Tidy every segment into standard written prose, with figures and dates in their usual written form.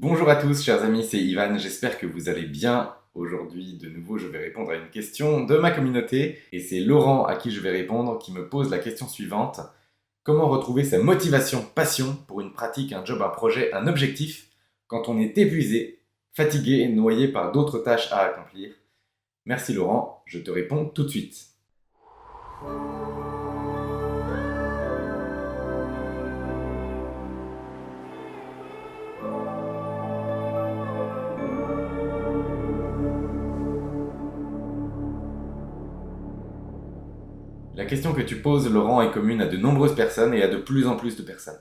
Bonjour à tous, chers amis, c'est Ivan, j'espère que vous allez bien. Aujourd'hui, de nouveau, je vais répondre à une question de ma communauté, et c'est Laurent à qui je vais répondre qui me pose la question suivante. Comment retrouver sa motivation, passion pour une pratique, un job, un projet, un objectif, quand on est épuisé, fatigué et noyé par d'autres tâches à accomplir? Merci Laurent, je te réponds tout de suite. La question que tu poses, Laurent, est commune à de nombreuses personnes et à de plus en plus de personnes.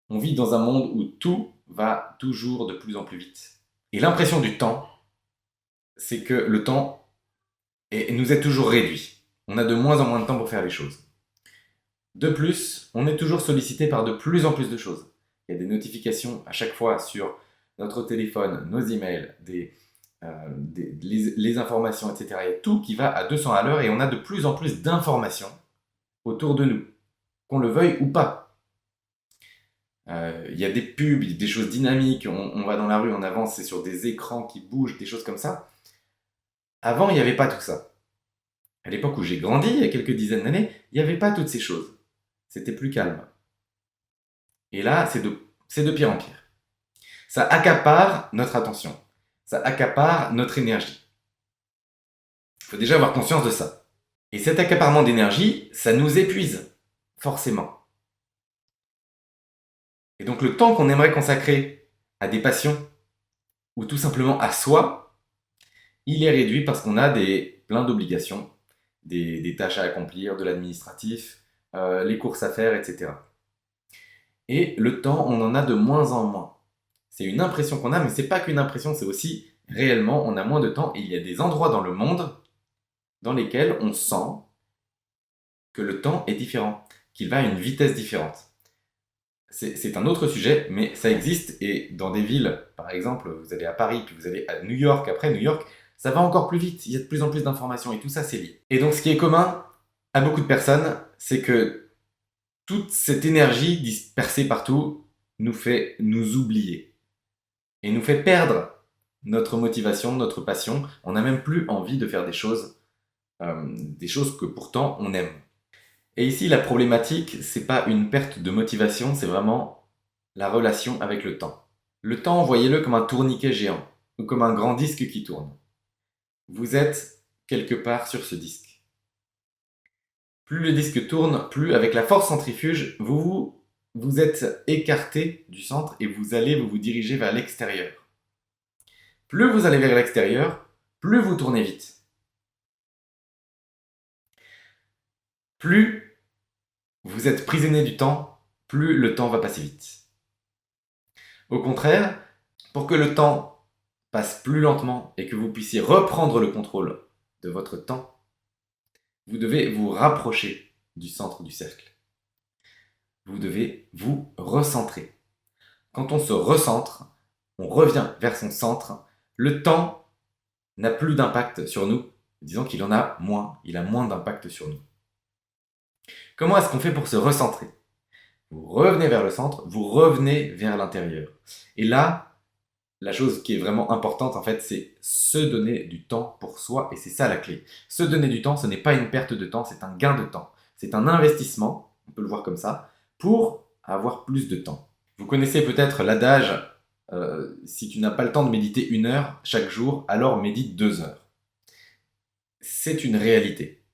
On vit dans un monde où tout va toujours de plus en plus vite. Et l'impression du temps, c'est que le temps nous est toujours réduit. On a de moins en moins de temps pour faire les choses. De plus, on est toujours sollicité par de plus en plus de choses. Il y a des notifications à chaque fois sur notre téléphone, nos emails, les informations, etc. Il y a tout qui va à 200 à l'heure et on a de plus en plus d'informations autour de nous, qu'on le veuille ou pas. Il y a des pubs, des choses dynamiques, on va dans la rue, on avance, c'est sur des écrans qui bougent, des choses comme ça. Avant, il n'y avait pas tout ça. À l'époque où j'ai grandi, il y a quelques dizaines d'années, il n'y avait pas toutes ces choses. C'était plus calme. Et là, c'est de pire en pire. Ça accapare notre attention. Ça accapare notre énergie. Il faut déjà avoir conscience de ça. Et cet accaparement d'énergie, ça nous épuise, forcément. Et donc le temps qu'on aimerait consacrer à des passions, ou tout simplement à soi, il est réduit parce qu'on a plein d'obligations, des tâches à accomplir, de l'administratif, les courses à faire, etc. Et le temps, on en a de moins en moins. C'est une impression qu'on a, mais c'est pas qu'une impression, c'est aussi réellement, on a moins de temps et il y a des endroits dans le monde dans lesquels on sent que le temps est différent, qu'il va à une vitesse différente. C'est un autre sujet, mais ça existe et dans des villes, par exemple, vous allez à Paris, puis vous allez à New York, après New York, ça va encore plus vite, il y a de plus en plus d'informations et tout ça c'est lié. Et donc ce qui est commun à beaucoup de personnes, c'est que toute cette énergie dispersée partout nous fait nous oublier et nous fait perdre notre motivation, notre passion. On n'a même plus envie de faire des choses que pourtant on aime. Et ici, la problématique, c'est pas une perte de motivation, c'est vraiment la relation avec le temps. Le temps, voyez-le comme un tourniquet géant, ou comme un grand disque qui tourne. Vous êtes quelque part sur ce disque. Plus le disque tourne, plus avec la force centrifuge, vous êtes écarté du centre et vous diriger vers l'extérieur. Plus vous allez vers l'extérieur, plus vous tournez vite. Plus vous êtes prisonnier du temps, plus le temps va passer vite. Au contraire, pour que le temps passe plus lentement et que vous puissiez reprendre le contrôle de votre temps, vous devez vous rapprocher du centre du cercle. Vous devez vous recentrer. Quand on se recentre, on revient vers son centre, le temps n'a plus d'impact sur nous. Disons qu'il en a moins, il a moins d'impact sur nous. Comment est-ce qu'on fait pour se recentrer? Vous revenez vers le centre, vous revenez vers l'intérieur. Et là, la chose qui est vraiment importante, en fait, c'est se donner du temps pour soi, et c'est ça la clé. Se donner du temps, ce n'est pas une perte de temps, c'est un gain de temps. C'est un investissement, on peut le voir comme ça, pour avoir plus de temps. Vous connaissez peut-être l'adage, si tu n'as pas le temps de méditer 1 heure chaque jour, alors médite 2 heures. C'est une réalité.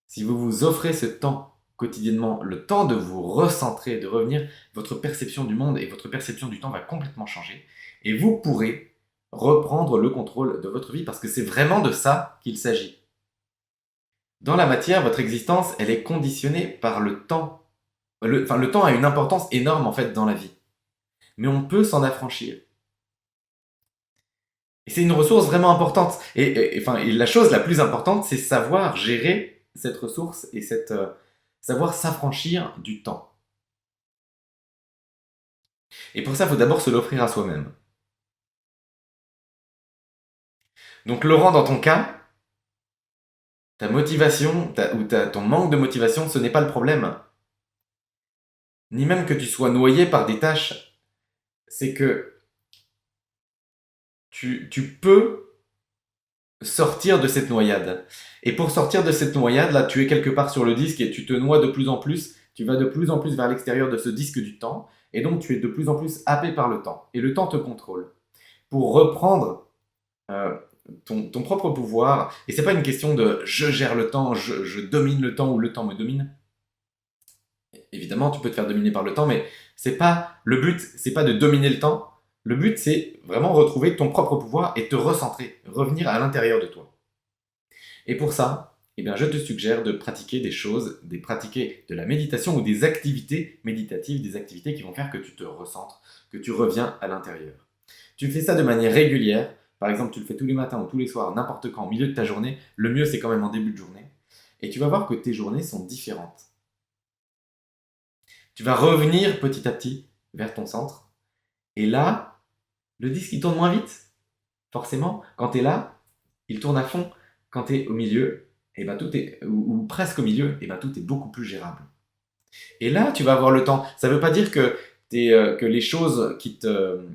Si vous vous offrez ce temps quotidiennement, le temps de vous recentrer, de revenir, votre perception du monde et votre perception du temps va complètement changer. Et vous pourrez reprendre le contrôle de votre vie parce que c'est vraiment de ça qu'il s'agit. Dans la matière, votre existence, elle est conditionnée par le temps. Le temps a une importance énorme en fait dans la vie. Mais on peut s'en affranchir. Et c'est une ressource vraiment importante. Et la chose la plus importante, c'est savoir gérer cette ressource et savoir s'affranchir du temps. Et pour ça, il faut d'abord se l'offrir à soi-même. Donc Laurent, dans ton cas, ta motivation ton manque de motivation, ce n'est pas le problème. Ni même que tu sois noyé par des tâches. C'est que tu peux sortir de cette noyade. Et pour sortir de cette noyade, là, tu es quelque part sur le disque et tu te noies de plus en plus, tu vas de plus en plus vers l'extérieur de ce disque du temps, et donc tu es de plus en plus happé par le temps. Et le temps te contrôle. Pour reprendre euh, ton propre pouvoir, et c'est pas une question de je gère le temps, je domine le temps ou le temps me domine. Évidemment, tu peux te faire dominer par le temps, mais c'est pas le but, c'est pas de dominer le temps. Le but, c'est vraiment retrouver ton propre pouvoir et te recentrer, revenir à l'intérieur de toi. Et pour ça, eh bien, je te suggère de pratiquer des choses, de pratiquer de la méditation ou des activités méditatives, des activités qui vont faire que tu te recentres, que tu reviens à l'intérieur. Tu fais ça de manière régulière, par exemple tu le fais tous les matins ou tous les soirs, n'importe quand, au milieu de ta journée, le mieux c'est quand même en début de journée, et tu vas voir que tes journées sont différentes. Tu vas revenir petit à petit vers ton centre, et là, le disque il tourne moins vite, forcément. Quand tu es là, il tourne à fond. Quand tu es au milieu, et ben tout est, ou presque au milieu, et ben tout est beaucoup plus gérable. Et là, tu vas avoir le temps. Ça ne veut pas dire que les choses qui te,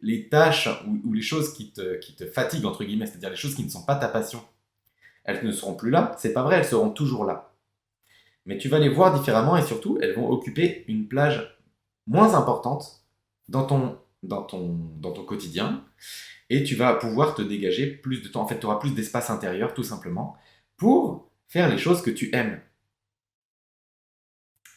les tâches ou les choses qui te fatiguent, entre guillemets, c'est-à-dire les choses qui ne sont pas ta passion, elles ne seront plus là. C'est pas vrai, elles seront toujours là. Mais tu vas les voir différemment et surtout, elles vont occuper une plage moins importante dans ton quotidien et tu vas pouvoir te dégager plus de temps. En fait, tu auras plus d'espace intérieur, tout simplement, pour faire les choses que tu aimes.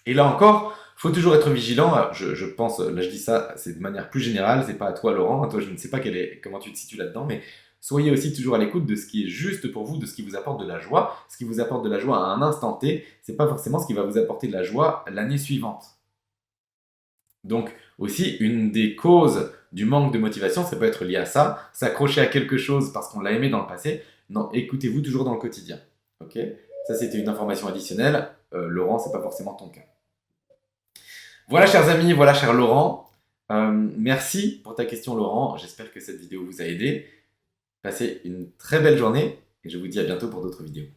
Et là encore, il faut toujours être vigilant. Alors, je pense, là je dis ça, c'est de manière plus générale, c'est pas à toi Laurent, à toi je ne sais pas comment tu te situes là-dedans, mais soyez aussi toujours à l'écoute de ce qui est juste pour vous, de ce qui vous apporte de la joie. Ce qui vous apporte de la joie à un instant T, c'est pas forcément ce qui va vous apporter de la joie l'année suivante. Donc aussi, une des causes du manque de motivation, ça peut être lié à ça, s'accrocher à quelque chose parce qu'on l'a aimé dans le passé. Non, écoutez-vous toujours dans le quotidien. Ok. Ça, c'était une information additionnelle. Laurent, c'est pas forcément ton cas. Voilà, chers amis, voilà, cher Laurent. Merci pour ta question, Laurent. J'espère que cette vidéo vous a aidé. Passez une très belle journée et je vous dis à bientôt pour d'autres vidéos.